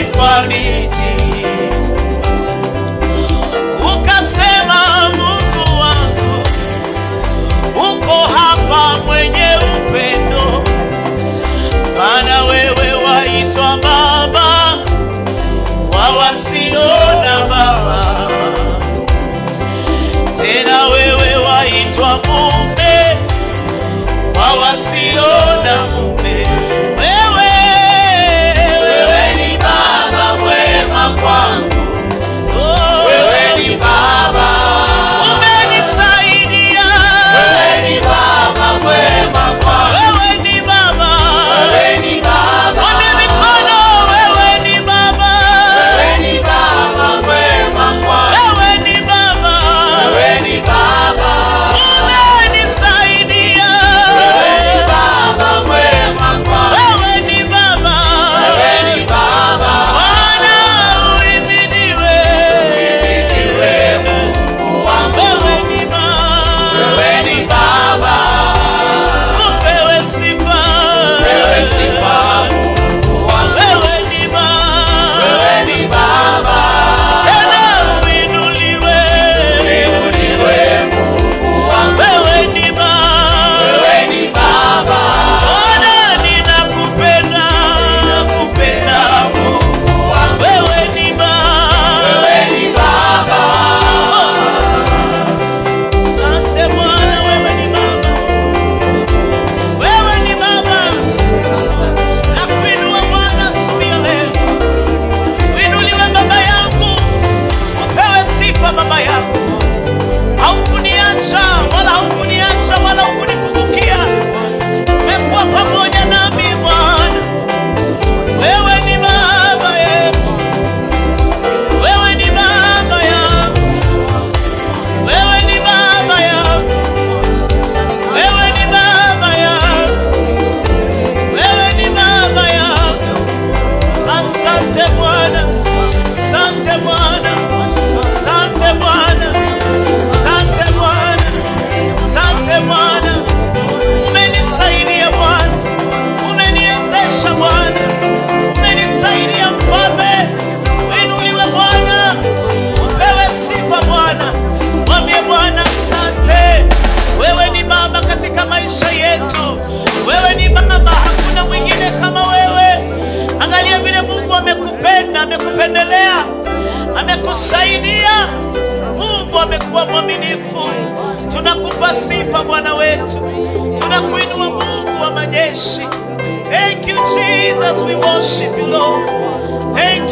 umenifariji. Ukasema Mungu wangu uko hapa mwenye upendo, maana wewe waitwa baba wa wasio na baba, tena wewe waitwa mume wa wasio na mume. Wewe ni baba mwema kwangu, wewe ni baba umenisaidia, wewe ni baba mwema kwangu, wewe ni baba, wewe ni baba kwa mikono, wewe ni baba, wewe ni baba mwema kwangu, wewe ni baba, wewe ni baba umenisaidia, wewe ni baba mwema kwangu, wewe ni baba, wewe ni baba. Bwana uhimidiwe, uhimidiwe Mungu wangu, wewe ni baba, wewe ni baba, upewe sifa, upewe sifa Mungu wangu, wewe ni baba, wewe ni baba, tena uinuliwe, uinuliwe Mungu wangu, wewe ni baba, wewe ni baba. Bwana ninakupenda, ninakupenda Mungu wangu, wewe ni baba, wewe ni baba. Asante Bwana, wewe ni baba, wewe ni baba. Nakuinua Bwana siku ya leo, uinuliwe baba yangu, upewe sifa baba yangu. Haukuniacha wala hukunipungukia, umekuwa pamoja nami Bwana. Wewe ni baba yetu, wewe ni baba yangu, wewe ni baba yangu, wewe ni baba yangu, wewe ni baba yangu. Asante Bwana, asante Bwana, asante Bwana, asante Bwana, asante Bwana. Umenisaidia Bwana, umeniwezesha Bwana, umenisaidia Mfalme. Uinuliwe Bwana, upewe sifa Bwana. Mwambie Bwana asante. Wewe ni baba katika maisha yetu, wewe ni baba, hakuna mwingine kama wewe. Angalia vile Mungu amekupenda, amekupendelea, amekusaidia. Mungu amekuwa mwaminifu. Tunakupa sifa Bwana wetu, tunakuinua Mungu wa majeshi. Thank you Jesus, we worship you Lord. Thank